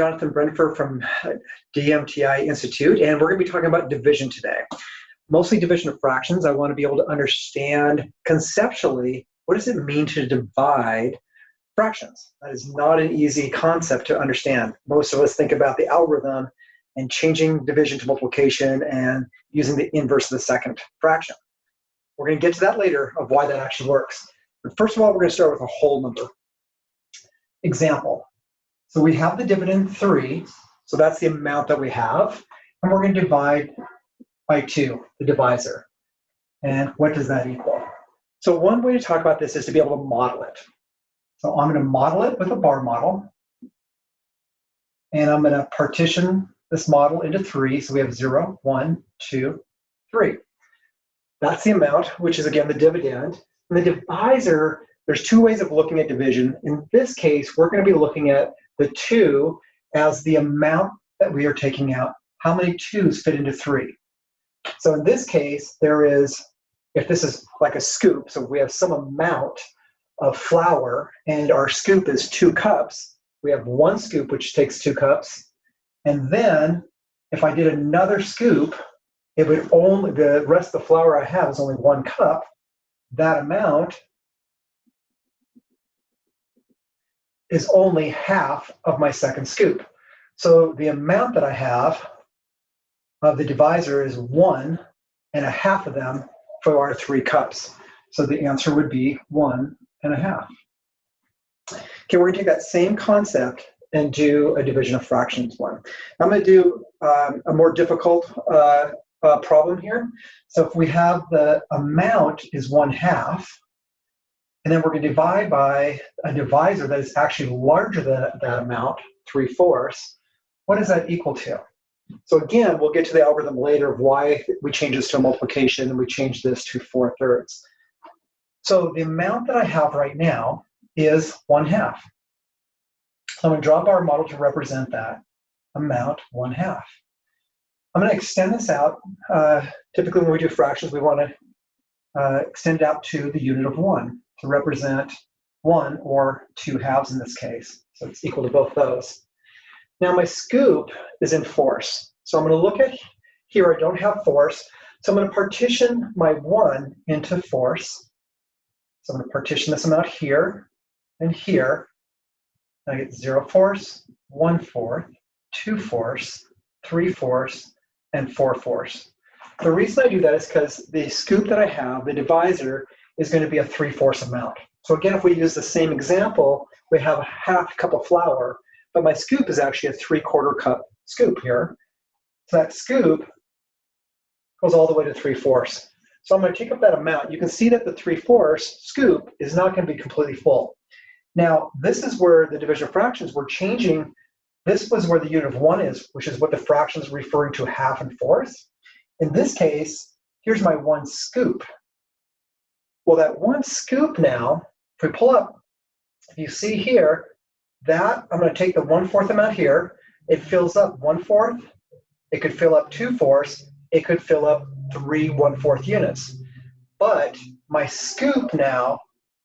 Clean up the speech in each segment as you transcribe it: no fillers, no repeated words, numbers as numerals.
Jonathan Brendefur from DMT Institute, and we're going to be talking about division today. Mostly division of fractions. I want to be able to understand conceptually what does it mean to divide fractions. That is not an easy concept to understand. Most of us think about the algorithm and changing division to multiplication and using the inverse of the second fraction. We're going to get to that later of why that actually works. But first of all, we're going to start with a whole number. Example. So we have the dividend 3, so that's the amount that we have, and we're going to divide by 2, the divisor. And what does that equal? So one way to talk about this is to be able to model it. So I'm going to model it with a bar model, and I'm going to partition this model into 3, so we have 0, 1, 2, 3. That's the amount, which is again the dividend. And the divisor, there's two ways of looking at division. In this case, we're going to be looking at the 2 as the amount that we are taking out. How many 2's fit into 3? So in this case, there is, if this is like a scoop, so we have some amount of flour and our scoop is 2 cups, we have 1 scoop which takes 2 cups. And then if I did another scoop, it would only, the rest of the flour I have is only 1 cup. That amount is only half of my second scoop. So the amount that I have of the divisor is 1 and a half of them for our 3 cups. So the answer would be 1 and a half. Okay, we're gonna take that same concept and do a division of fractions one. I'm gonna do a more difficult problem here. So if we have the amount is 1/2, and then we're going to divide by a divisor that is actually larger than that amount, 3/4. What does that equal to? So again, we'll get to the algorithm later of why we change this to a multiplication and we change this to 4/3. So the amount that I have right now is 1/2. So I'm going to draw a bar model to represent that amount, 1/2. I'm going to extend this out. Typically when we do fractions, we want to extend it out to the unit of 1 to represent 1 or 2 halves in this case. So it's equal to both those. Now my scoop is in force. So I'm going to look at here, I don't have force. So I'm going to partition my 1 into force. So I'm going to partition this amount here and here. And I get 0 force, 1/4, 2 force, 3 force, and 4 force. The reason I do that is because the scoop that I have, the divisor, is going to be a 3/4 amount. So again, if we use the same example, we have a 1/2 cup of flour, but my scoop is actually a 3/4 cup scoop here. So that scoop goes all the way to 3/4. So I'm going to take up that amount. You can see that the 3/4 scoop is not going to be completely full. Now, this is where the division of fractions, we're changing. This was where the unit of 1 is, which is what the fraction is referring to, 1/2 and 4. In this case, here's my 1 scoop. Well, that 1 scoop now, if we pull up, if you see here, that I'm going to take the 1/4 amount here. It fills up 1/4. It could fill up 2/4. It could fill up 3 1/4 units. But my scoop now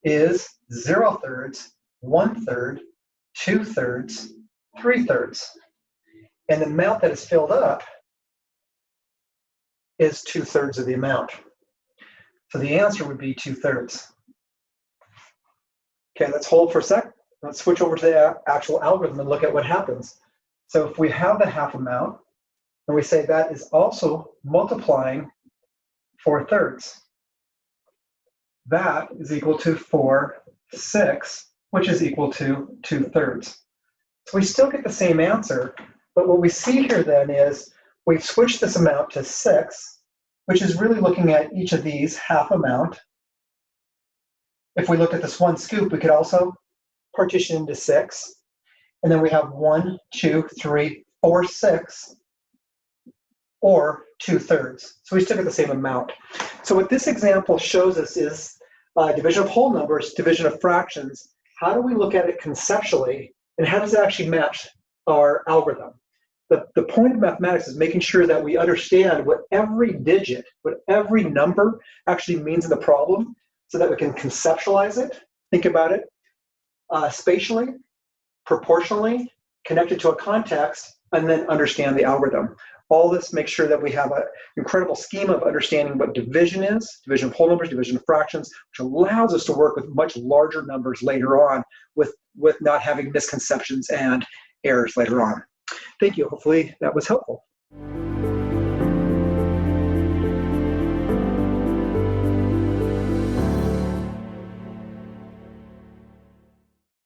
is 0/3, 1/3, 2/3, 3/3. And the amount that is filled up is 2/3 of the amount. So the answer would be 2/3. Okay, let's hold for a sec. Let's switch over to the actual algorithm and look at what happens. So if we have the 1/2 amount, and we say that is also multiplying 4/3. That is equal to 4/6, which is equal to 2/3. So we still get the same answer, but what we see here then is we've switched this amount to 6, which is really looking at each of these 1/2 amount. If we looked at this 1 scoop, we could also partition into 6. And then we have 1, 2, 3, 4, 6, or 2/3. So we still get the same amount. So what this example shows us is division of whole numbers, division of fractions. How do we look at it conceptually, and how does it actually match our algorithm? The point of mathematics is making sure that we understand what every digit, what every number actually means in the problem, so that we can conceptualize it, think about it spatially, proportionally, connect it to a context, and then understand the algorithm. All this makes sure that we have an incredible scheme of understanding what division is, division of whole numbers, division of fractions, which allows us to work with much larger numbers later on with not having misconceptions and errors later on. Thank you. Hopefully that was helpful.